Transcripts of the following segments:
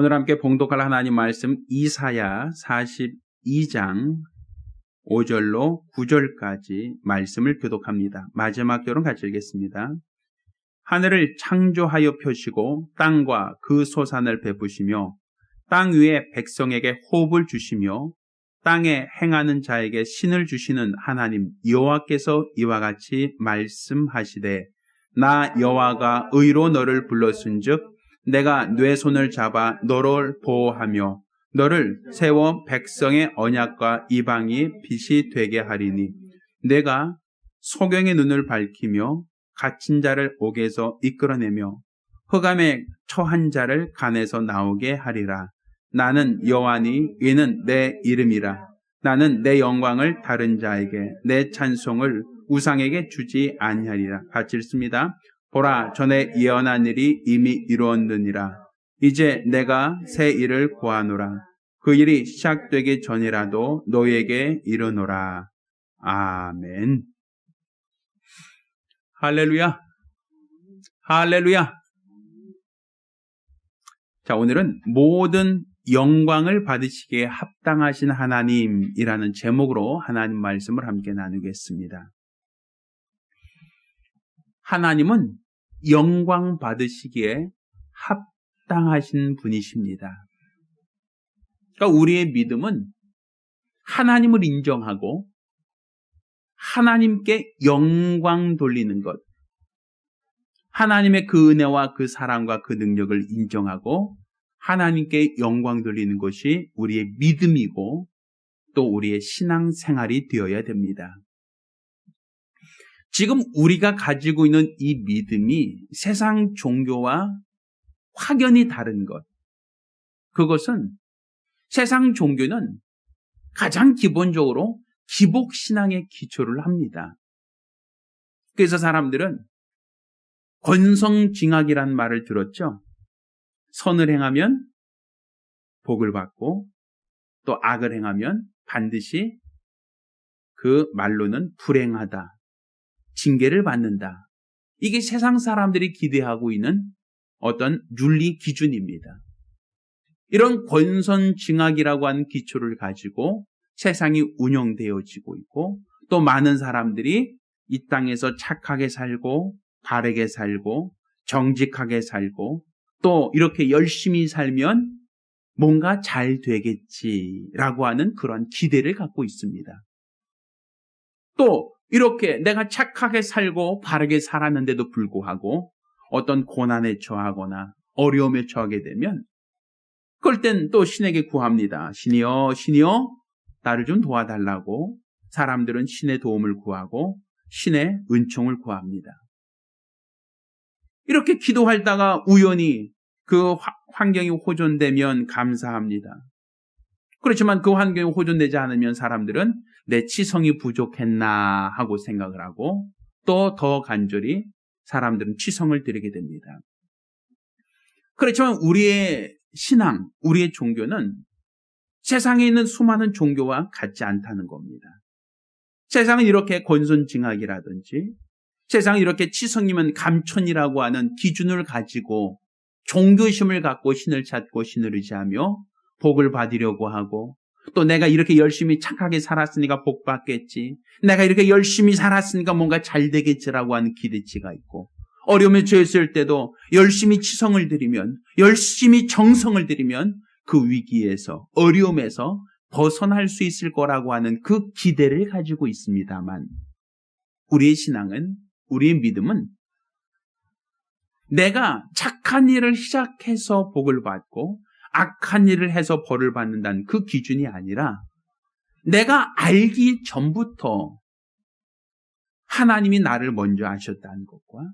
오늘 함께 봉독할 하나님 말씀 이사야 42장 5절로 9절까지 말씀을 교독합니다. 마지막 절은 같이 읽겠습니다. 하늘을 창조하여 펴시고 땅과 그 소산을 베푸시며 땅 위에 백성에게 호흡을 주시며 땅에 행하는 자에게 신을 주시는 하나님 여호와께서 이와 같이 말씀하시되 나 여호와가 의로 너를 불렀은즉 내가 네 손을 잡아 너를 보호하며 너를 세워 백성의 언약과 이방이 빛이 되게 하리니 내가 소경의 눈을 밝히며 갇힌 자를 옥에서 이끌어내며 흑암에 처한 자를 간에서 나오게 하리라. 나는 여호와니 이는 내 이름이라. 나는 내 영광을 다른 자에게 내 찬송을 우상에게 주지 아니하리라. 같이 읽습니다. 보라, 전에 예언한 일이 이미 이루었느니라. 이제 내가 새 일을 고하노라. 그 일이 시작되기 전이라도 너에게 이르노라. 아멘. 할렐루야. 할렐루야. 자, 오늘은 모든 영광을 받으시기에 합당하신 하나님이라는 제목으로 하나님 말씀을 함께 나누겠습니다. 하나님은 영광 받으시기에 합당하신 분이십니다. 그러니까 우리의 믿음은 하나님을 인정하고 하나님께 영광 돌리는 것, 하나님의 그 은혜와 그 사랑과 그 능력을 인정하고 하나님께 영광 돌리는 것이 우리의 믿음이고 또 우리의 신앙생활이 되어야 됩니다. 지금 우리가 가지고 있는 이 믿음이 세상 종교와 확연히 다른 것. 그것은 세상 종교는 가장 기본적으로 기복신앙에 기초를 합니다. 그래서 사람들은 권성징악이라는 말을 들었죠. 선을 행하면 복을 받고 또 악을 행하면 반드시 그 말로는 불행하다. 징계를 받는다. 이게 세상 사람들이 기대하고 있는 어떤 윤리 기준입니다. 이런 권선징악이라고 하는 기초를 가지고 세상이 운영되어지고 있고 또 많은 사람들이 이 땅에서 착하게 살고 바르게 살고 정직하게 살고 또 이렇게 열심히 살면 뭔가 잘 되겠지라고 하는 그런 기대를 갖고 있습니다. 또 이렇게 내가 착하게 살고 바르게 살았는데도 불구하고 어떤 고난에 처하거나 어려움에 처하게 되면 그럴 땐 또 신에게 구합니다. 신이여, 신이여, 나를 좀 도와달라고 사람들은 신의 도움을 구하고 신의 은총을 구합니다. 이렇게 기도하다가 우연히 그 환경이 호전되면 감사합니다. 그렇지만 그 환경이 호전되지 않으면 사람들은 내 치성이 부족했나 하고 생각을 하고 또 더 간절히 사람들은 치성을 드리게 됩니다. 그렇지만 우리의 신앙, 우리의 종교는 세상에 있는 수많은 종교와 같지 않다는 겁니다. 세상은 이렇게 권선징악이라든지 세상은 이렇게 치성이면 감천이라고 하는 기준을 가지고 종교심을 갖고 신을 찾고 신을 의지하며 복을 받으려고 하고 또 내가 이렇게 열심히 착하게 살았으니까 복 받겠지. 내가 이렇게 열심히 살았으니까 뭔가 잘 되겠지라고 하는 기대치가 있고 어려움에 처했을 때도 열심히 치성을 드리면 열심히 정성을 들이면 그 위기에서 어려움에서 벗어날 수 있을 거라고 하는 그 기대를 가지고 있습니다만 우리의 신앙은 우리의 믿음은 내가 착한 일을 시작해서 복을 받고 악한 일을 해서 벌을 받는다는 그 기준이 아니라 내가 알기 전부터 하나님이 나를 먼저 아셨다는 것과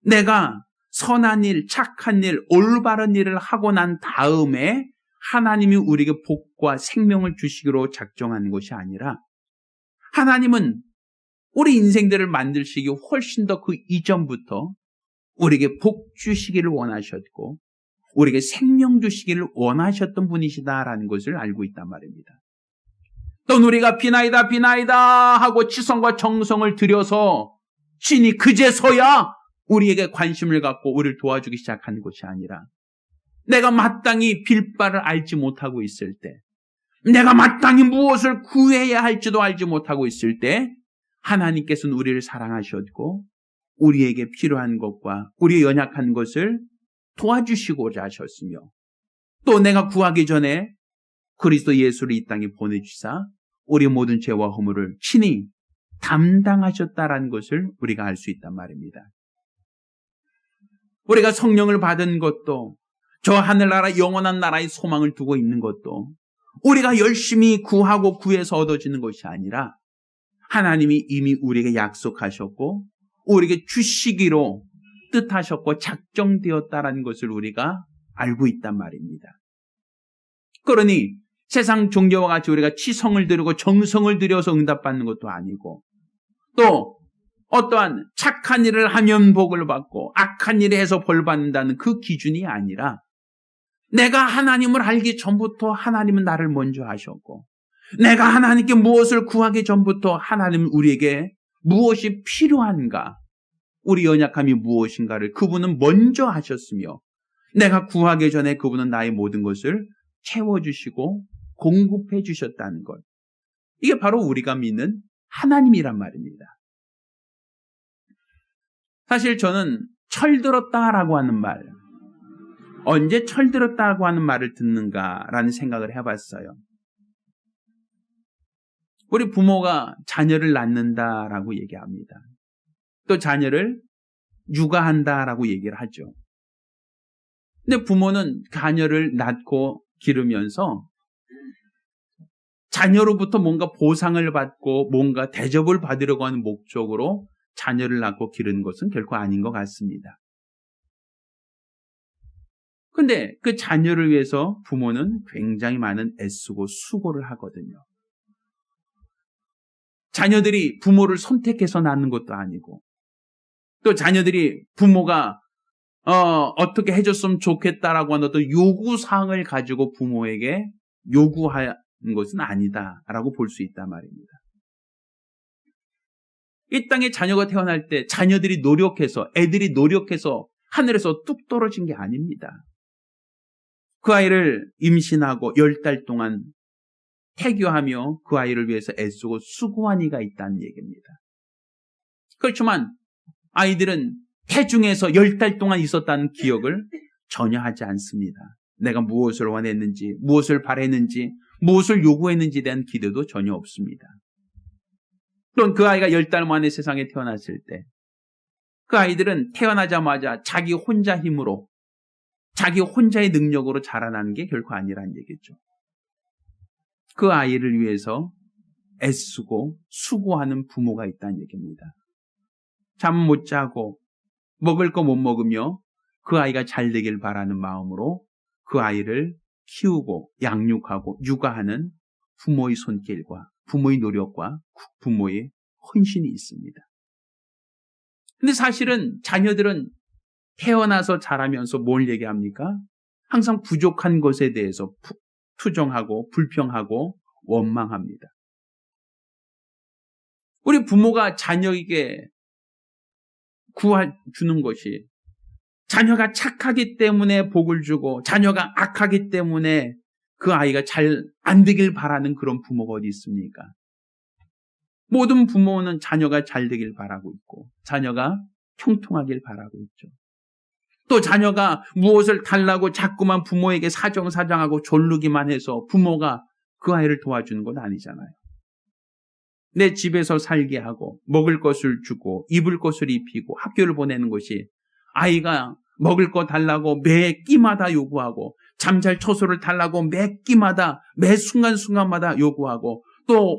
내가 선한 일, 착한 일, 올바른 일을 하고 난 다음에 하나님이 우리에게 복과 생명을 주시기로 작정한 것이 아니라 하나님은 우리 인생들을 만드시기 훨씬 더 그 이전부터 우리에게 복 주시기를 원하셨고 우리에게 생명 주시기를 원하셨던 분이시다라는 것을 알고 있단 말입니다. 또 우리가 비나이다 비나이다 하고 치성과 정성을 들여서 신이 그제서야 우리에게 관심을 갖고 우리를 도와주기 시작하는 것이 아니라 내가 마땅히 빌 바를 알지 못하고 있을 때, 내가 마땅히 무엇을 구해야 할지도 알지 못하고 있을 때 하나님께서는 우리를 사랑하셨고 우리에게 필요한 것과 우리의 연약한 것을 도와주시고자 하셨으며, 또 내가 구하기 전에 그리스도 예수를 이 땅에 보내주사 우리 모든 죄와 허물을 친히 담당하셨다라는 것을 우리가 알 수 있단 말입니다. 우리가 성령을 받은 것도, 저 하늘나라 영원한 나라의 소망을 두고 있는 것도 우리가 열심히 구하고 구해서 얻어지는 것이 아니라 하나님이 이미 우리에게 약속하셨고 우리에게 주시기로 뜻하셨고 작정되었다라는 것을 우리가 알고 있단 말입니다. 그러니 세상 종교와 같이 우리가 치성을 드리고 정성을 들여서 응답받는 것도 아니고, 또 어떠한 착한 일을 하면 복을 받고 악한 일을 해서 벌 받는다는 그 기준이 아니라, 내가 하나님을 알기 전부터 하나님은 나를 먼저 하셨고, 내가 하나님께 무엇을 구하기 전부터 하나님은 우리에게 무엇이 필요한가, 우리 연약함이 무엇인가를 그분은 먼저 하셨으며, 내가 구하기 전에 그분은 나의 모든 것을 채워주시고 공급해 주셨다는 것. 이게 바로 우리가 믿는 하나님이란 말입니다. 사실 저는 철들었다라고 하는 말, 언제 철들었다고 하는 말을 듣는가라는 생각을 해봤어요. 우리 부모가 자녀를 낳는다라고 얘기합니다. 또 자녀를 육아한다라고 얘기를 하죠. 근데 부모는 자녀를 낳고 기르면서 자녀로부터 뭔가 보상을 받고 뭔가 대접을 받으려고 하는 목적으로 자녀를 낳고 기르는 것은 결코 아닌 것 같습니다. 근데 그 자녀를 위해서 부모는 굉장히 많은 애쓰고 수고를 하거든요. 자녀들이 부모를 선택해서 낳는 것도 아니고, 또 자녀들이 부모가 어떻게 해줬으면 좋겠다라고 하는 어떤 요구사항을 가지고 부모에게 요구하는 것은 아니다라고 볼 수 있단 말입니다. 이 땅에 자녀가 태어날 때 자녀들이 노력해서, 애들이 노력해서 하늘에서 뚝 떨어진 게 아닙니다. 그 아이를 임신하고 10달 동안 태교하며 그 아이를 위해서 애쓰고 수고한 이가 있다는 얘기입니다. 그렇지만 아이들은 태중에서 10달 동안 있었다는 기억을 전혀 하지 않습니다. 내가 무엇을 원했는지, 무엇을 바랬는지, 무엇을 요구했는지에 대한 기대도 전혀 없습니다. 또는 그 아이가 10달 만에 세상에 태어났을 때 그 아이들은 태어나자마자 자기 혼자 힘으로, 자기 혼자의 능력으로 자라나는 게 결코 아니라는 얘기죠. 그 아이를 위해서 애쓰고 수고하는 부모가 있다는 얘기입니다. 잠 못 자고 먹을 거 못 먹으며 그 아이가 잘 되길 바라는 마음으로 그 아이를 키우고 양육하고 육아하는 부모의 손길과 부모의 노력과 부모의 헌신이 있습니다. 근데 사실은 자녀들은 태어나서 자라면서 뭘 얘기합니까? 항상 부족한 것에 대해서 투정하고 불평하고 원망합니다. 우리 부모가 자녀에게 주는 것이, 자녀가 착하기 때문에 복을 주고 자녀가 악하기 때문에 그 아이가 잘 안 되길 바라는 그런 부모가 어디 있습니까? 모든 부모는 자녀가 잘 되길 바라고 있고 자녀가 형통하길 바라고 있죠. 또 자녀가 무엇을 달라고 자꾸만 부모에게 사정사정하고 졸르기만 해서 부모가 그 아이를 도와주는 건 아니잖아요. 내 집에서 살게 하고 먹을 것을 주고 입을 것을 입히고 학교를 보내는 것이, 아이가 먹을 거 달라고 매 끼마다 요구하고 잠잘 처소를 달라고 매 끼마다 매 순간순간마다 요구하고 또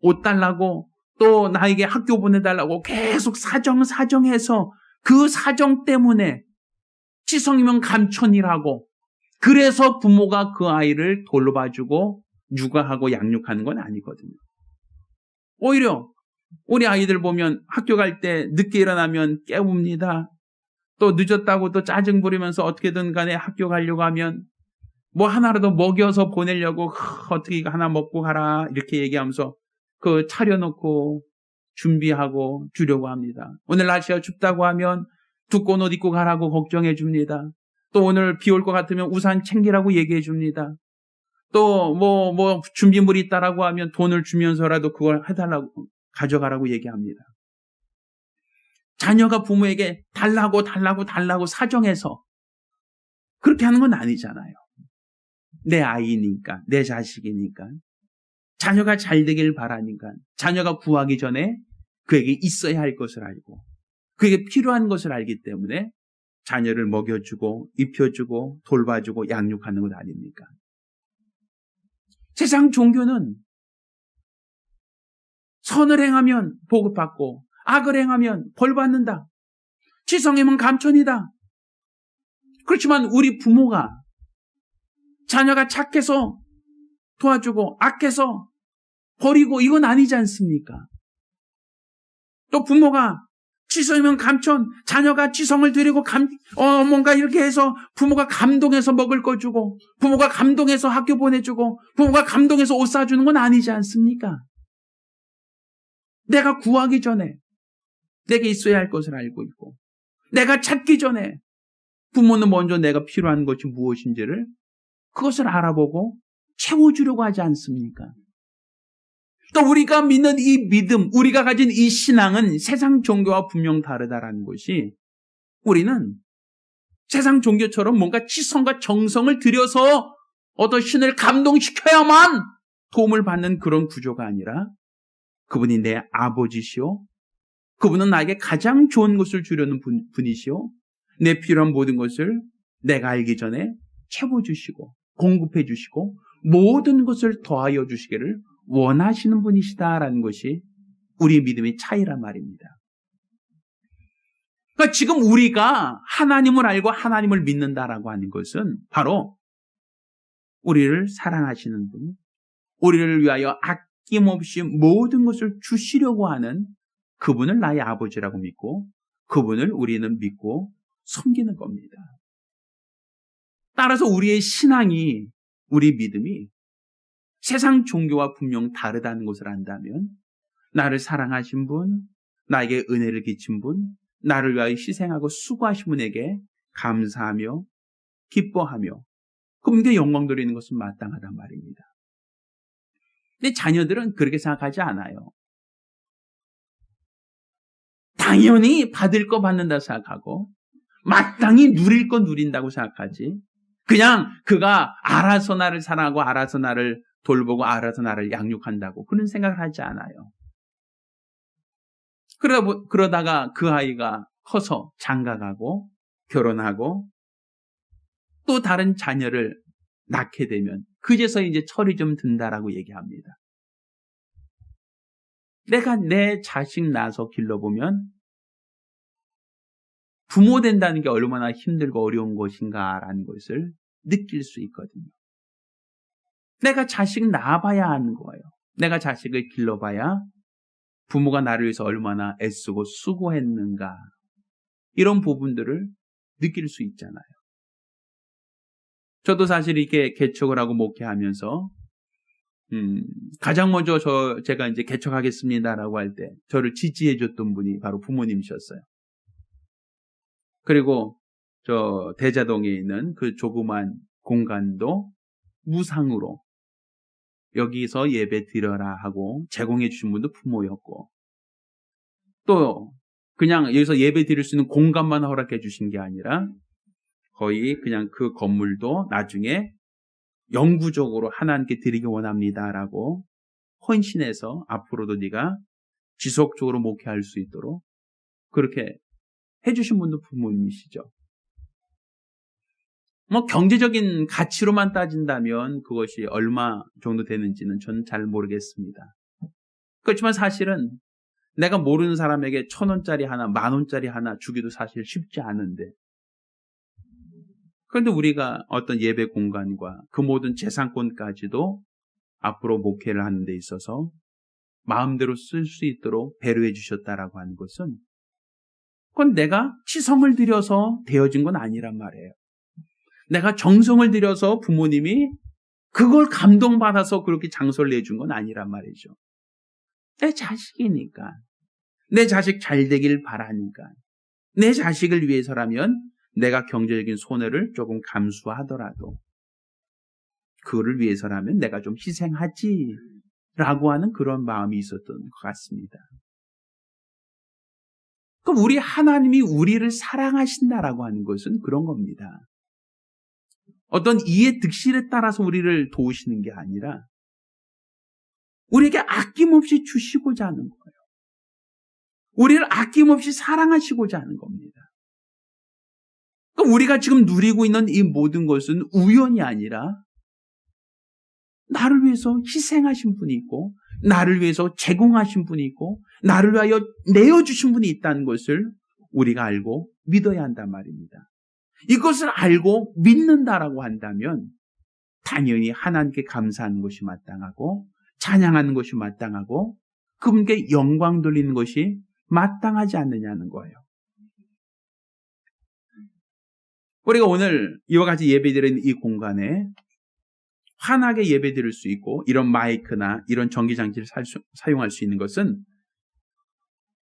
옷 달라고 또 나에게 학교 보내달라고 계속 사정해서 그 사정 때문에 치성이면 감천이라고, 그래서 부모가 그 아이를 돌봐주고 육아하고 양육하는 건 아니거든요. 오히려 우리 아이들 보면 학교 갈 때 늦게 일어나면 깨웁니다. 또 늦었다고 또 짜증 부리면서 어떻게든 간에 학교 가려고 하면 뭐 하나라도 먹여서 보내려고 어떻게 이거 하나 먹고 가라 이렇게 얘기하면서 그 차려놓고 준비하고 주려고 합니다. 오늘 날씨가 춥다고 하면 두꺼운 옷 입고 가라고 걱정해 줍니다. 또 오늘 비 올 것 같으면 우산 챙기라고 얘기해 줍니다. 또 준비물이 있다라고 하면 돈을 주면서라도 그걸 해달라고, 가져가라고 얘기합니다. 자녀가 부모에게 달라고 사정해서 그렇게 하는 건 아니잖아요. 내 아이니까, 내 자식이니까, 자녀가 잘 되길 바라니까, 자녀가 구하기 전에 그에게 있어야 할 것을 알고, 그에게 필요한 것을 알기 때문에 자녀를 먹여주고, 입혀주고, 돌봐주고, 양육하는 것 아닙니까? 세상 종교는 선을 행하면 복을 받고, 악을 행하면 벌 받는다. 지성이면 감천이다. 그렇지만 우리 부모가 자녀가 착해서 도와주고 악해서 버리고 이건 아니지 않습니까? 또 부모가 지성이면 감천, 자녀가 지성을 드리고 뭔가 이렇게 해서 부모가 감동해서 먹을 거 주고, 부모가 감동해서 학교 보내주고, 부모가 감동해서 옷 사주는 건 아니지 않습니까? 내가 구하기 전에 내게 있어야 할 것을 알고 있고, 내가 찾기 전에 부모는 먼저 내가 필요한 것이 무엇인지를 그것을 알아보고 채워주려고 하지 않습니까? 또 우리가 믿는 이 믿음, 우리가 가진 이 신앙은 세상 종교와 분명 다르다라는 것이, 우리는 세상 종교처럼 뭔가 지성과 정성을 들여서 어떤 신을 감동시켜야만 도움을 받는 그런 구조가 아니라, 그분이 내 아버지시오, 그분은 나에게 가장 좋은 것을 주려는 분이시오, 내 필요한 모든 것을 내가 알기 전에 채워주시고 공급해 주시고 모든 것을 더하여 주시기를 원하시는 분이시다라는 것이 우리 믿음의 차이란 말입니다. 그러니까 지금 우리가 하나님을 알고 하나님을 믿는다라고 하는 것은 바로 우리를 사랑하시는 분, 우리를 위하여 아낌없이 모든 것을 주시려고 하는 그분을 나의 아버지라고 믿고, 그분을 우리는 믿고 섬기는 겁니다. 따라서 우리의 신앙이, 우리 믿음이 세상 종교와 분명 다르다는 것을 안다면, 나를 사랑하신 분, 나에게 은혜를 끼친 분, 나를 위하여 희생하고 수고하신 분에게 감사하며 기뻐하며 그분께 영광 돌리는 것은 마땅하단 말입니다. 근데 자녀들은 그렇게 생각하지 않아요. 당연히 받을 거 받는다 생각하고 마땅히 누릴 거 누린다고 생각하지, 그냥 그가 알아서 나를 사랑하고 알아서 나를 돌보고 알아서 나를 양육한다고 그런 생각을 하지 않아요. 그러다가 그 아이가 커서 장가가고 결혼하고 또 다른 자녀를 낳게 되면 그제서 이제 철이 좀 든다라고 얘기합니다. 내가 내 자식 낳아서 길러보면 부모 된다는 게 얼마나 힘들고 어려운 것인가라는 것을 느낄 수 있거든요. 내가 자식 낳아봐야 하는 거예요. 내가 자식을 길러봐야 부모가 나를 위해서 얼마나 애쓰고 수고했는가, 이런 부분들을 느낄 수 있잖아요. 저도 사실 이렇게 개척을 하고 목회하면서 가장 먼저 제가 이제 개척하겠습니다라고 할 때 저를 지지해 줬던 분이 바로 부모님이셨어요. 그리고 저 대자동에 있는 그 조그만 공간도 무상으로 여기서 예배 드려라 하고 제공해 주신 분도 부모였고, 또 그냥 여기서 예배 드릴 수 있는 공간만 허락해 주신 게 아니라 거의 그냥 그 건물도 나중에 영구적으로 하나님께 드리기 원합니다라고 헌신해서 앞으로도 네가 지속적으로 목회할 수 있도록 그렇게 해주신 분도 부모님이시죠. 경제적인 가치로만 따진다면 그것이 얼마 정도 되는지는 저는 잘 모르겠습니다. 그렇지만 사실은 내가 모르는 사람에게 1,000원짜리 하나, 10,000원짜리 하나 주기도 사실 쉽지 않은데, 그런데 우리가 어떤 예배 공간과 그 모든 재산권까지도 앞으로 목회를 하는 데 있어서 마음대로 쓸 수 있도록 배려해 주셨다라고 하는 것은, 그건 내가 치성을 들여서 되어진 건 아니란 말이에요. 내가 정성을 들여서 부모님이 그걸 감동받아서 그렇게 장소를 내준 건 아니란 말이죠. 내 자식이니까, 내 자식 잘 되길 바라니까, 내 자식을 위해서라면 내가 경제적인 손해를 조금 감수하더라도 그거를 위해서라면 내가 좀 희생하지 라고 하는 그런 마음이 있었던 것 같습니다. 그럼 우리 하나님이 우리를 사랑하신다라고 하는 것은 그런 겁니다. 어떤 이해 득실에 따라서 우리를 도우시는 게 아니라 우리에게 아낌없이 주시고자 하는 거예요. 우리를 아낌없이 사랑하시고자 하는 겁니다. 그러니까 우리가 지금 누리고 있는 이 모든 것은 우연이 아니라 나를 위해서 희생하신 분이 있고 나를 위해서 제공하신 분이 있고 나를 위하여 내어주신 분이 있다는 것을 우리가 알고 믿어야 한단 말입니다. 이것을 알고 믿는다라고 한다면 당연히 하나님께 감사하는 것이 마땅하고 찬양하는 것이 마땅하고 그분께 영광 돌리는 것이 마땅하지 않느냐는 거예요. 우리가 오늘 이와 같이 예배드리는 이 공간에 환하게 예배드릴 수 있고 이런 마이크나 이런 전기장치를 사용할 수 있는 것은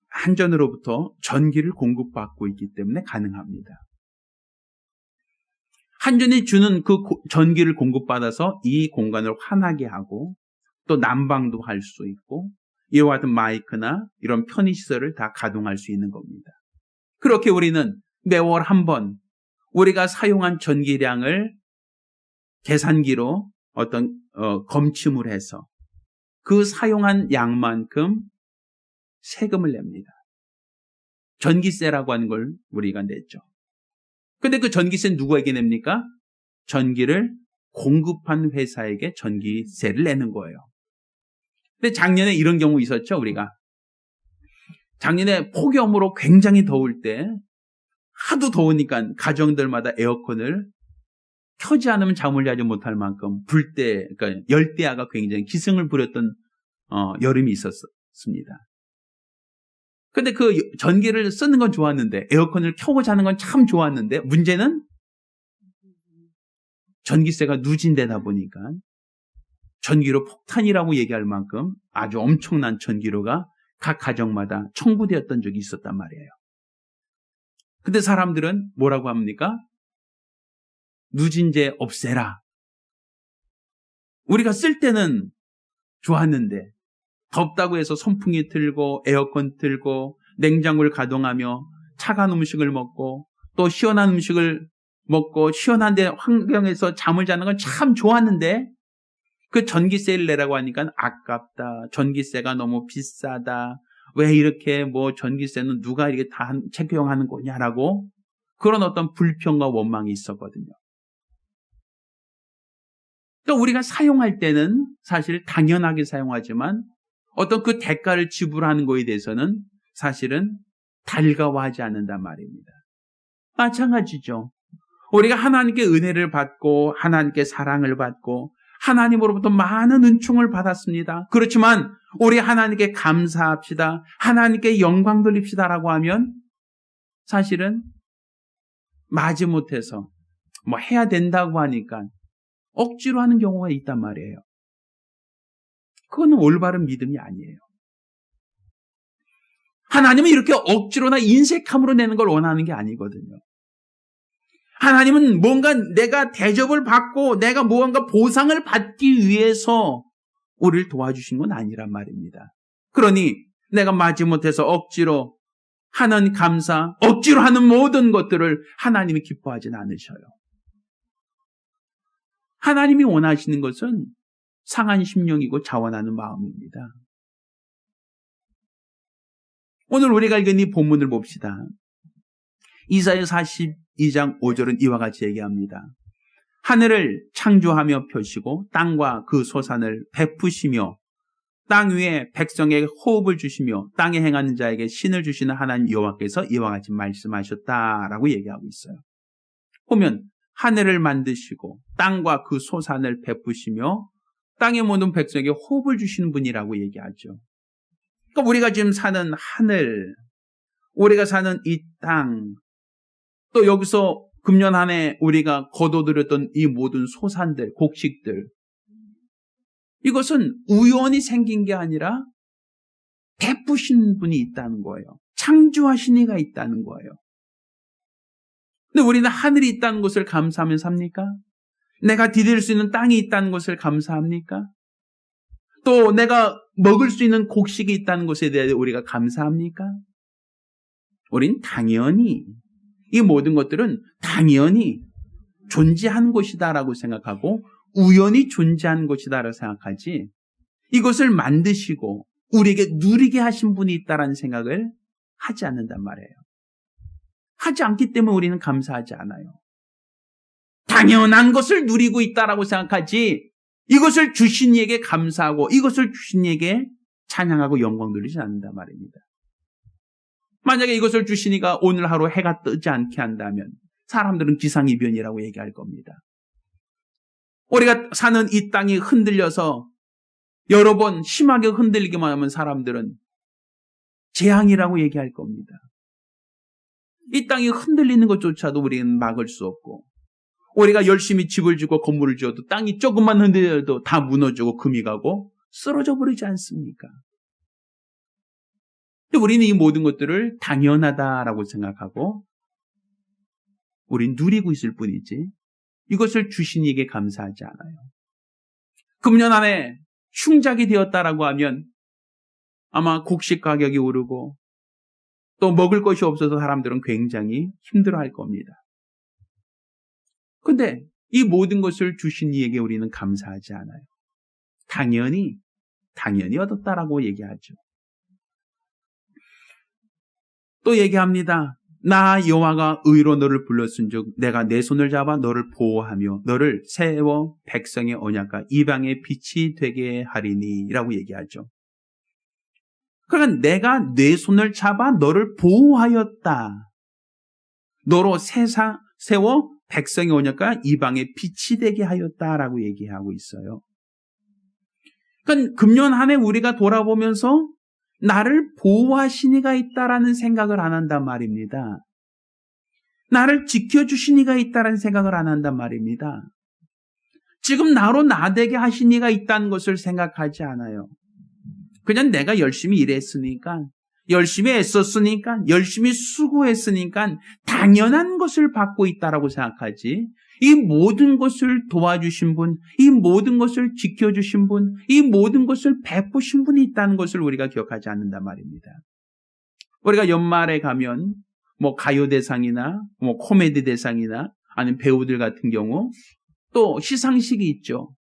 한전으로부터 전기를 공급받고 있기 때문에 가능합니다. 한전이 주는 그 전기를 공급받아서 이 공간을 환하게 하고 또 난방도 할 수 있고 이와 같은 마이크나 이런 편의시설을 다 가동할 수 있는 겁니다. 그렇게 우리는 매월 한 번 우리가 사용한 전기량을 계산기로 검침을 해서 그 사용한 양만큼 세금을 냅니다. 전기세라고 하는 걸 우리가 냈죠. 근데 그 전기세는 누구에게 냅니까? 전기를 공급한 회사에게 전기세를 내는 거예요. 근데 작년에 이런 경우 있었죠, 우리가. 작년에 폭염으로 굉장히 더울 때 하도 더우니까 가정들마다 에어컨을 켜지 않으면 잠을 자지 못할 만큼 그러니까 열대야가 굉장히 기승을 부렸던 여름이 있었습니다. 근데 그 전기를 쓰는 건 좋았는데 에어컨을 켜고 자는 건 참 좋았는데 문제는 전기세가 누진되다 보니까 전기료 폭탄이라고 얘기할 만큼 아주 엄청난 전기료가 각 가정마다 청구되었던 적이 있었단 말이에요. 근데 사람들은 뭐라고 합니까? 누진제 없애라. 우리가 쓸 때는 좋았는데 덥다고 해서 선풍기 틀고 에어컨 틀고 냉장고를 가동하며 차가운 음식을 먹고 또 시원한 음식을 먹고 시원한 데 환경에서 잠을 자는 건 참 좋았는데 그 전기세를 내라고 하니까 아깝다. 전기세가 너무 비싸다. 왜 이렇게 전기세는 누가 이렇게 다 책용하는 거냐라고 그런 어떤 불평과 원망이 있었거든요. 그러니까 우리가 사용할 때는 사실 당연하게 사용하지만 어떤 그 대가를 지불하는 거에 대해서는 사실은 달가워하지 않는단 말입니다. 마찬가지죠. 우리가 하나님께 은혜를 받고 하나님께 사랑을 받고 하나님으로부터 많은 은총을 받았습니다. 그렇지만 우리 하나님께 감사합시다. 하나님께 영광 돌립시다라고 하면 사실은 마지못해서 해야 된다고 하니까 억지로 하는 경우가 있단 말이에요. 그거는 올바른 믿음이 아니에요. 하나님은 이렇게 억지로나 인색함으로 내는 걸 원하는 게 아니거든요. 하나님은 뭔가 내가 대접을 받고 내가 무언가 보상을 받기 위해서 우리를 도와주신 건 아니란 말입니다. 그러니 내가 마지못해서 억지로 하는 감사, 억지로 하는 모든 것들을 하나님이 기뻐하진 않으셔요. 하나님이 원하시는 것은 상한 심령이고 자원하는 마음입니다. 오늘 우리가 읽은 이 본문을 봅시다. 이사야 42장 5절은 이와 같이 얘기합니다. 하늘을 창조하며 펴시고 땅과 그 소산을 베푸시며 땅 위에 백성에게 호흡을 주시며 땅에 행하는 자에게 신을 주시는 하나님 여호와께서 이와 같이 말씀하셨다라고 얘기하고 있어요. 보면 하늘을 만드시고 땅과 그 소산을 베푸시며 땅의 모든 백성에게 호흡을 주시는 분이라고 얘기하죠. 그러니까 우리가 지금 사는 하늘, 우리가 사는 이 땅, 또 여기서 금년 한 해 우리가 거둬들였던 이 모든 소산들, 곡식들, 이것은 우연히 생긴 게 아니라 베푸신 분이 있다는 거예요. 창조하신 이가 있다는 거예요. 근데 우리는 하늘이 있다는 것을 감사하면 삽니까? 내가 디딜 수 있는 땅이 있다는 것을 감사합니까? 또 내가 먹을 수 있는 곡식이 있다는 것에 대해 우리가 감사합니까? 우린 당연히 이 모든 것들은 당연히 존재한 것이다라고 생각하고 우연히 존재한 것이다라고 생각하지 이것을 만드시고 우리에게 누리게 하신 분이 있다라는 생각을 하지 않는단 말이에요. 하지 않기 때문에 우리는 감사하지 않아요. 당연한 것을 누리고 있다라고 생각하지 이것을 주신 이에게 감사하고 이것을 주신 이에게 찬양하고 영광 돌리지 않는단 말입니다. 만약에 이것을 주시니까 오늘 하루 해가 뜨지 않게 한다면 사람들은 기상이변이라고 얘기할 겁니다. 우리가 사는 이 땅이 흔들려서 여러 번 심하게 흔들리기만 하면 사람들은 재앙이라고 얘기할 겁니다. 이 땅이 흔들리는 것조차도 우리는 막을 수 없고 우리가 열심히 집을 짓고 건물을 지어도 땅이 조금만 흔들려도 다 무너지고 금이 가고 쓰러져 버리지 않습니까? 근데 우리는 이 모든 것들을 당연하다라고 생각하고 우린 누리고 있을 뿐이지 이것을 주신 이에게 감사하지 않아요. 금년 안에 흉작이 되었다라고 하면 아마 곡식 가격이 오르고 또 먹을 것이 없어서 사람들은 굉장히 힘들어할 겁니다. 근데 이 모든 것을 주신 이에게 우리는 감사하지 않아요. 당연히 얻었다라고 얘기하죠. 또 얘기합니다. 나 여호와가 의로 너를 불렀은즉 내가 내 손을 잡아 너를 보호하며 너를 세워 백성의 언약과 이방의 빛이 되게 하리니 라고 얘기하죠. 그러니까 내가 내 손을 잡아 너를 보호하였다. 너로 세워 백성의 언약과 이방의 빛이 되게 하였다라고 얘기하고 있어요. 그러니까 금년 한 해 우리가 돌아보면서 나를 보호하신 이가 있다라는 생각을 안 한단 말입니다. 나를 지켜주신 이가 있다라는 생각을 안 한단 말입니다. 지금 나로 나되게 하신 이가 있다는 것을 생각하지 않아요. 그냥 내가 열심히 일했으니까, 열심히 애썼으니까, 열심히 수고했으니까 당연한 것을 받고 있다라고 생각하지 이 모든 것을 도와주신 분, 이 모든 것을 지켜주신 분, 이 모든 것을 베푸신 분이 있다는 것을 우리가 기억하지 않는단 말입니다. 우리가 연말에 가면 뭐 가요대상이나 뭐 코미디 대상이나 아니면 배우들 같은 경우 또 시상식이 있죠.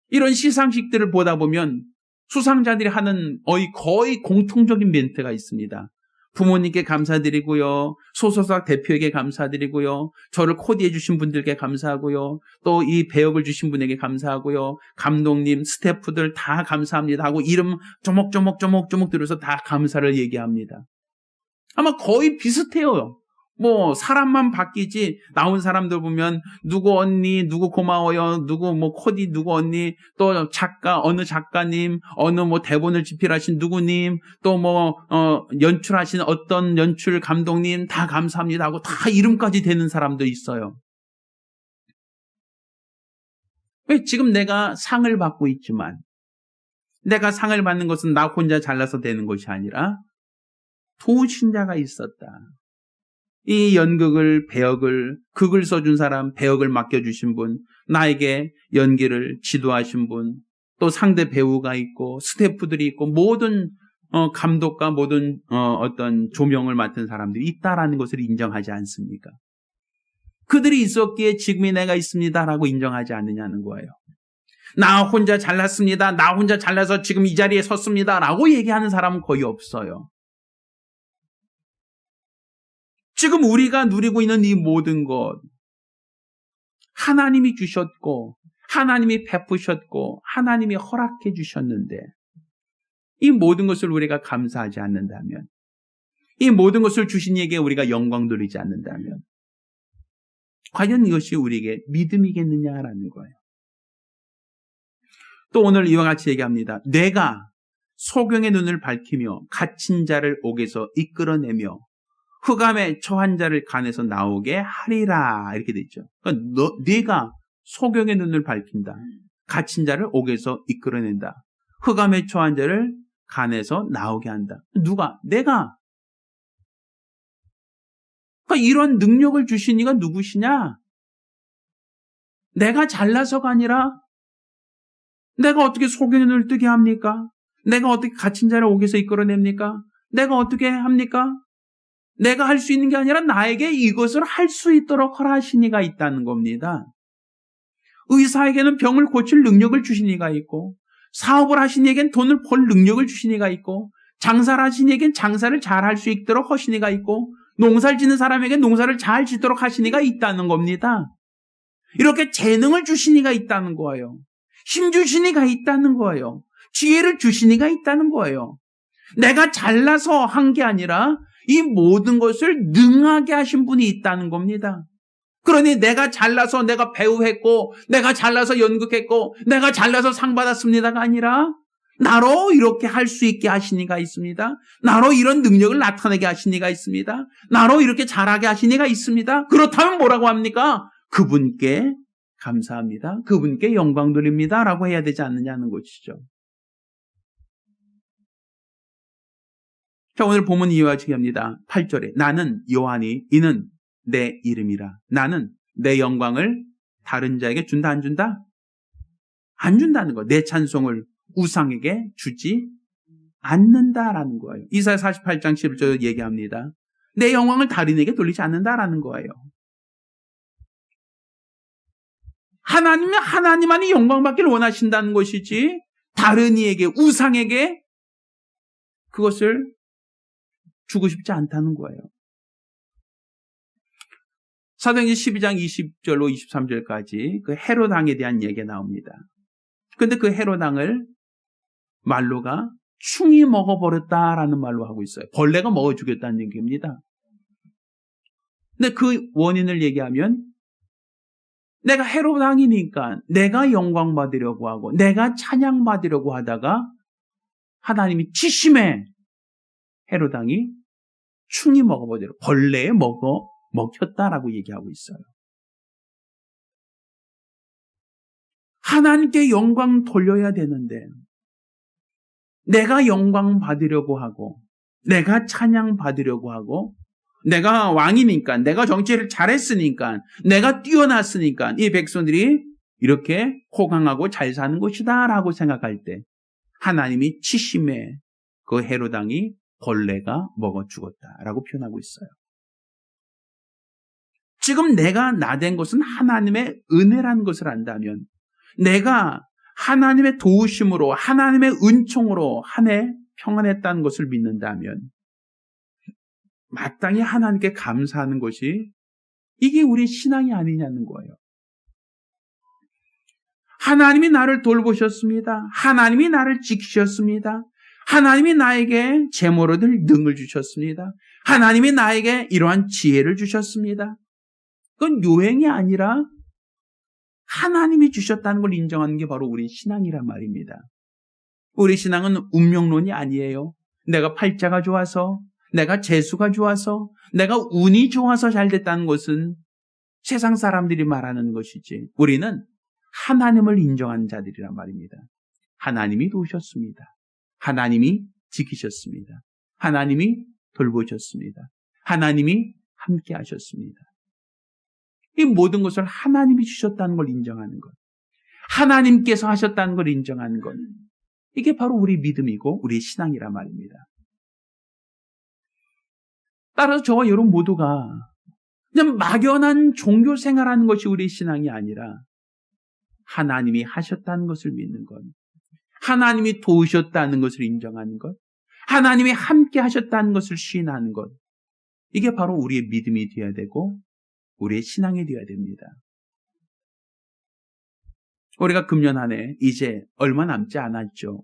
이런 시상식들을 보다 보면 수상자들이 하는 거의 공통적인 멘트가 있습니다. 부모님께 감사드리고요. 소속사 대표에게 감사드리고요. 저를 코디해 주신 분들께 감사하고요. 또 이 배역을 주신 분에게 감사하고요. 감독님, 스태프들 다 감사합니다 하고 이름 조목조목 들어서 다 감사를 얘기합니다. 아마 거의 비슷해요. 뭐 사람만 바뀌지 나온 사람들 보면 누구 언니, 누구 고마워요, 누구 뭐 코디, 누구 언니, 또 작가, 어느 작가님, 어느 뭐 대본을 집필하신 누구님, 또 뭐 연출하신 어떤 연출 감독님 다 감사합니다 하고 다 이름까지 되는 사람도 있어요. 왜 지금 내가 상을 받고 있지만 내가 상을 받는 것은 나 혼자 잘나서 되는 것이 아니라 도우신 자가 있었다. 이 연극을, 배역을, 극을 써준 사람, 배역을 맡겨주신 분, 나에게 연기를 지도하신 분, 또 상대 배우가 있고, 스태프들이 있고, 모든 감독과 모든 어떤 조명을 맡은 사람들이 있다라는 것을 인정하지 않습니까? 그들이 있었기에 지금의 내가 있습니다라고 인정하지 않느냐는 거예요. 나 혼자 잘났습니다. 나 혼자 잘나서 지금 이 자리에 섰습니다라고 얘기하는 사람은 거의 없어요. 지금 우리가 누리고 있는 이 모든 것 하나님이 주셨고 하나님이 베푸셨고 하나님이 허락해 주셨는데 이 모든 것을 우리가 감사하지 않는다면 이 모든 것을 주신 이에게 우리가 영광 돌리지 않는다면 과연 이것이 우리에게 믿음이겠느냐라는 거예요. 또 오늘 이와 같이 얘기합니다. 내가 소경의 눈을 밝히며 갇힌 자를 옥에서 이끌어내며 흑암에 처한 자를 간에서 나오게 하리라 이렇게 돼 있죠. 그러니까 네가 소경의 눈을 밝힌다. 갇힌 자를 옥에서 이끌어낸다. 흑암에 처한 자를 간에서 나오게 한다. 누가? 내가. 그러니까 이런 능력을 주신 이가 누구시냐? 내가 잘나서가 아니라 내가 어떻게 소견을 뜨게 합니까? 내가 어떻게 갇힌 자를 옥에서 이끌어냅니까? 내가 어떻게 합니까? 내가 할 수 있는 게 아니라 나에게 이것을 할 수 있도록 허락하신 이가 있다는 겁니다. 의사에게는 병을 고칠 능력을 주신 이가 있고, 사업을 하신 이에겐 돈을 벌 능력을 주신 이가 있고, 장사를 하신 이에겐 장사를 잘 할 수 있도록 하신 이가 있고, 농사를 짓는 사람에게 농사를 잘 짓도록 하신 이가 있다는 겁니다. 이렇게 재능을 주신 이가 있다는 거예요. 힘 주신 이가 있다는 거예요. 지혜를 주신 이가 있다는 거예요. 내가 잘나서 한 게 아니라 이 모든 것을 능하게 하신 분이 있다는 겁니다. 그러니 내가 잘나서 내가 배우했고, 내가 잘나서 연극했고, 내가 잘나서 상 받았습니다가 아니라 나로 이렇게 할 수 있게 하신 이가 있습니다. 나로 이런 능력을 나타내게 하신 이가 있습니다. 나로 이렇게 잘하게 하신 이가 있습니다. 그렇다면 뭐라고 합니까? 그분께 감사합니다. 그분께 영광 돌립니다. 라고 해야 되지 않느냐는 것이죠. 자, 오늘 본문 이어지게 합니다. 8절에 나는 요한이 이는 내 이름이라. 나는 내 영광을 다른 자에게 준다 안 준다? 안 준다는 거예요. 내 찬송을 우상에게 주지 않는다라는 거예요. 이사야 48장 11절 얘기합니다. 내 영광을 다른 이에게 돌리지 않는다라는 거예요. 하나님은 하나님만이 영광받기를 원하신다는 것이지 다른 이에게 우상에게 그것을 주고 싶지 않다는 거예요. 사도행전 12장 20절로 23절까지 그 헤롯 왕에 대한 얘기가 나옵니다. 그런데 그 헤롯 왕을 말로가 충이 먹어버렸다라는 말로 하고 있어요. 벌레가 먹어 죽였다는 얘기입니다. 근데 그 원인을 얘기하면 내가 헤롯 왕이니까 내가 영광 받으려고 하고 내가 찬양 받으려고 하다가 하나님이 치심해 헤롯 왕이 충이 먹어버려 벌레에 먹혔다라고 얘기하고 있어요. 하나님께 영광 돌려야 되는데 내가 영광 받으려고 하고 내가 찬양 받으려고 하고 내가 왕이니까 내가 정치를 잘했으니까 내가 뛰어났으니까 이 백성들이 이렇게 호강하고 잘 사는 것이다 라고 생각할 때 하나님이 치심해 그 헤롯 왕이 벌레가 먹어 죽었다라고 표현하고 있어요. 지금 내가 나된 것은 하나님의 은혜라는 것을 안다면 내가 하나님의 도우심으로 하나님의 은총으로 한 해 평안했다는 것을 믿는다면 마땅히 하나님께 감사하는 것이 이게 우리 신앙이 아니냐는 거예요. 하나님이 나를 돌보셨습니다. 하나님이 나를 지키셨습니다. 하나님이 나에게 재물을 능을 주셨습니다. 하나님이 나에게 이러한 지혜를 주셨습니다. 그건 요행이 아니라 하나님이 주셨다는 걸 인정하는 게 바로 우리 신앙이란 말입니다. 우리 신앙은 운명론이 아니에요. 내가 팔자가 좋아서, 내가 재수가 좋아서, 내가 운이 좋아서 잘 됐다는 것은 세상 사람들이 말하는 것이지 우리는 하나님을 인정하는 자들이란 말입니다. 하나님이 도우셨습니다. 하나님이 지키셨습니다. 하나님이 돌보셨습니다. 하나님이 함께 하셨습니다. 이 모든 것을 하나님이 주셨다는 걸 인정하는 것, 하나님께서 하셨다는 걸 인정하는 것, 이게 바로 우리 믿음이고 우리 신앙이란 말입니다. 따라서 저와 여러분 모두가 그냥 막연한 종교 생활하는 것이 우리 신앙이 아니라 하나님이 하셨다는 것을 믿는 것, 하나님이 도우셨다는 것을 인정하는 것, 하나님이 함께 하셨다는 것을 시인하는 것, 이게 바로 우리의 믿음이 되어야 되고 우리의 신앙이 되어야 됩니다. 우리가 금년 한 해 이제 얼마 남지 않았죠.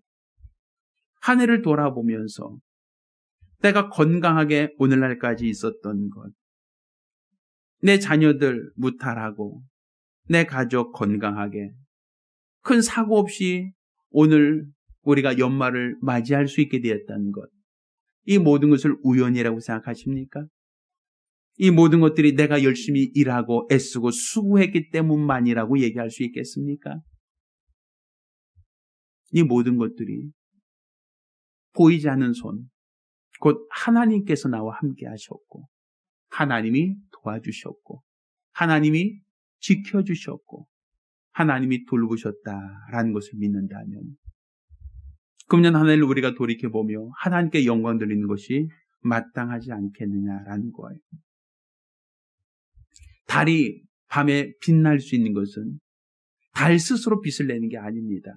한 해를 돌아보면서 내가 건강하게 오늘날까지 있었던 것, 내 자녀들 무탈하고 내 가족 건강하게 큰 사고 없이 오늘 우리가 연말을 맞이할 수 있게 되었다는 것, 이 모든 것을 우연이라고 생각하십니까? 이 모든 것들이 내가 열심히 일하고 애쓰고 수고했기 때문만이라고 얘기할 수 있겠습니까? 이 모든 것들이 보이지 않는 손, 곧 하나님께서 나와 함께 하셨고 하나님이 도와주셨고 하나님이 지켜주셨고 하나님이 돌보셨다라는 것을 믿는다면 금년 한 해를 우리가 돌이켜보며 하나님께 영광 돌리는 것이 마땅하지 않겠느냐라는 거예요. 달이 밤에 빛날 수 있는 것은 달 스스로 빛을 내는 게 아닙니다.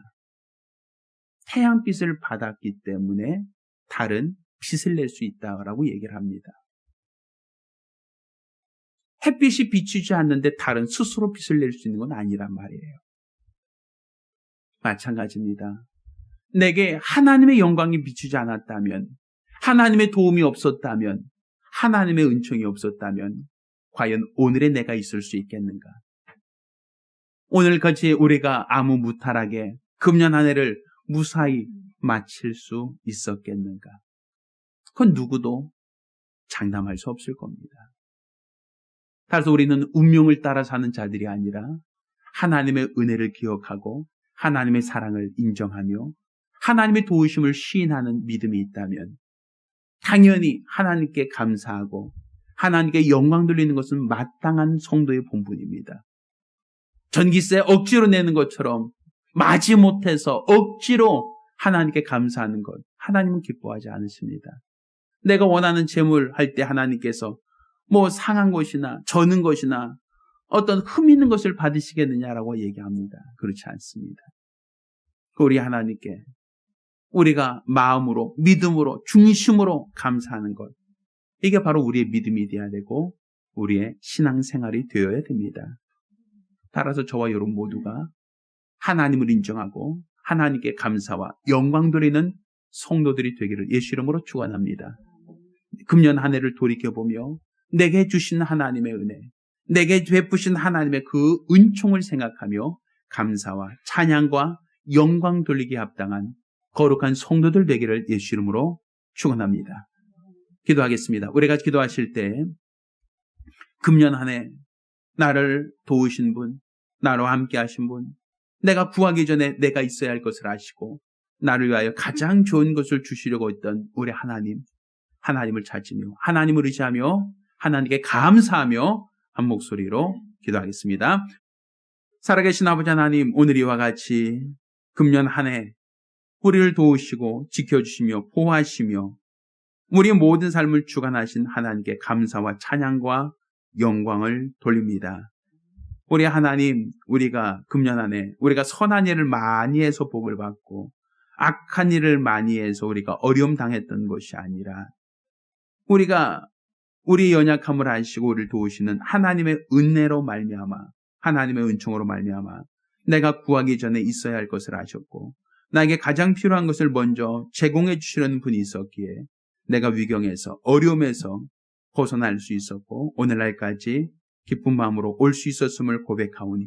태양빛을 받았기 때문에 달은 빛을 낼 수 있다라고 얘기를 합니다. 햇빛이 비추지 않는데 달은 스스로 빛을 낼 수 있는 건 아니란 말이에요. 마찬가지입니다. 내게 하나님의 영광이 비추지 않았다면, 하나님의 도움이 없었다면, 하나님의 은총이 없었다면 과연 오늘의 내가 있을 수 있겠는가? 오늘같이 우리가 아무 무탈하게 금년 한 해를 무사히 마칠 수 있었겠는가? 그건 누구도 장담할 수 없을 겁니다. 따라서 우리는 운명을 따라 사는 자들이 아니라 하나님의 은혜를 기억하고 하나님의 사랑을 인정하며 하나님의 도우심을 시인하는 믿음이 있다면 당연히 하나님께 감사하고 하나님께 영광 돌리는 것은 마땅한 성도의 본분입니다. 전기세 억지로 내는 것처럼 마지못해서 억지로 하나님께 감사하는 것, 하나님은 기뻐하지 않으십니다. 내가 원하는 재물 할 때 하나님께서 뭐 상한 것이나 저는 것이나 어떤 흠 있는 것을 받으시겠느냐라고 얘기합니다. 그렇지 않습니다. 우리 하나님께 우리가 마음으로, 믿음으로, 중심으로 감사하는 것, 이게 바로 우리의 믿음이 되어야 되고 우리의 신앙생활이 되어야 됩니다. 따라서 저와 여러분 모두가 하나님을 인정하고 하나님께 감사와 영광 돌리는 성도들이 되기를 예수 이름으로 축원합니다. 금년 한 해를 돌이켜보며 내게 주신 하나님의 은혜, 내게 베푸신 하나님의 그 은총을 생각하며 감사와 찬양과 영광 돌리기에 합당한 거룩한 성도들 되기를 예수 이름으로 축원합니다. 기도하겠습니다. 우리가 기도하실 때 금년 한 해 나를 도우신 분, 나와 함께 하신 분, 내가 구하기 전에 내가 있어야 할 것을 아시고 나를 위하여 가장 좋은 것을 주시려고 했던 우리 하나님을 찾으며 하나님을 의지하며 하나님께 감사하며 한 목소리로 기도하겠습니다. 살아계신 아버지 하나님, 오늘 이와 같이 금년 한 해 우리를 도우시고 지켜주시며 보호하시며 우리의 모든 삶을 주관하신 하나님께 감사와 찬양과 영광을 돌립니다. 우리 하나님, 우리가 금년 한 해 우리가 선한 일을 많이 해서 복을 받고 악한 일을 많이 해서 우리가 어려움 당했던 것이 아니라 우리가 우리 연약함을 아시고 우리를 도우시는 하나님의 은혜로 말미암아 하나님의 은총으로 말미암아 내가 구하기 전에 있어야 할 것을 아셨고 나에게 가장 필요한 것을 먼저 제공해 주시려는 분이 있었기에 내가 위경에서 어려움에서 벗어날 수 있었고 오늘날까지 기쁜 마음으로 올 수 있었음을 고백하오니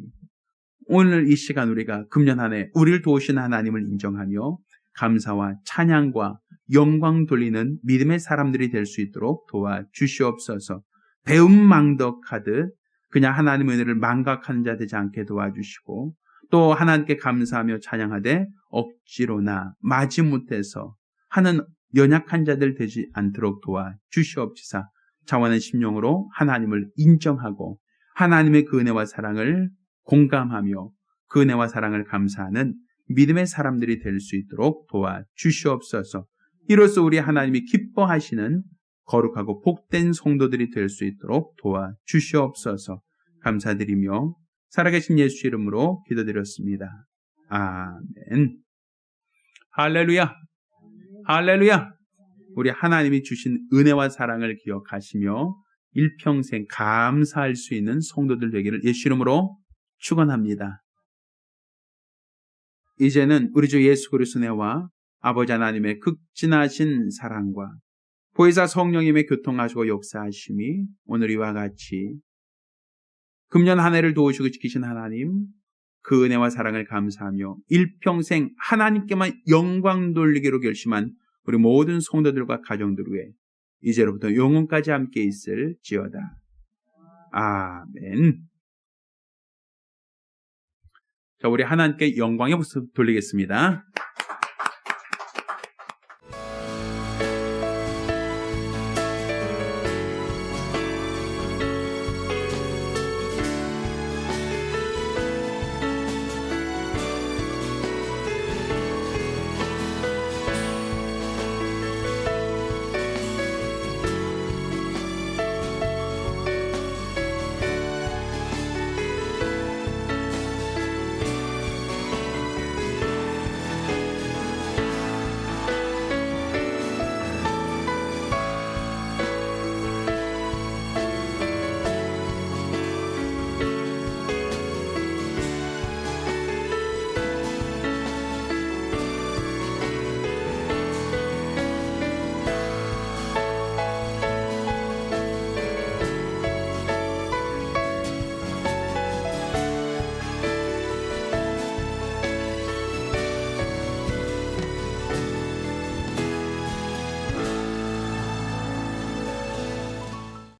오늘 이 시간 우리가 금년 한 해 우리를 도우신 하나님을 인정하며 감사와 찬양과 영광 돌리는 믿음의 사람들이 될 수 있도록 도와주시옵소서. 배은망덕하듯 그냥 하나님의 은혜를 망각하는 자 되지 않게 도와주시고 또 하나님께 감사하며 찬양하되 억지로나 마지못해서 하는 연약한 자들 되지 않도록 도와주시옵시사. 자원의 심령으로 하나님을 인정하고 하나님의 그 은혜와 사랑을 공감하며 그 은혜와 사랑을 감사하는 믿음의 사람들이 될 수 있도록 도와주시옵소서. 이로써 우리 하나님이 기뻐하시는 거룩하고 복된 성도들이 될 수 있도록 도와주시옵소서. 감사드리며 살아계신 예수 이름으로 기도드렸습니다. 아멘. 할렐루야. 할렐루야. 우리 하나님이 주신 은혜와 사랑을 기억하시며 일평생 감사할 수 있는 성도들 되기를 예수 이름으로 축원합니다. 이제는 우리 주 예수 그리스도의 은혜와 아버지 하나님의 극진하신 사랑과 보혜사 성령님의 교통하시고 역사하심이 오늘 이와 같이 금년 한 해를 도우시고 지키신 하나님 그 은혜와 사랑을 감사하며 일평생 하나님께만 영광 돌리기로 결심한 우리 모든 성도들과 가정들 위해 이제로부터 영원까지 함께 있을지어다. 아멘. 자, 우리 하나님께 영광의 모습 돌리겠습니다.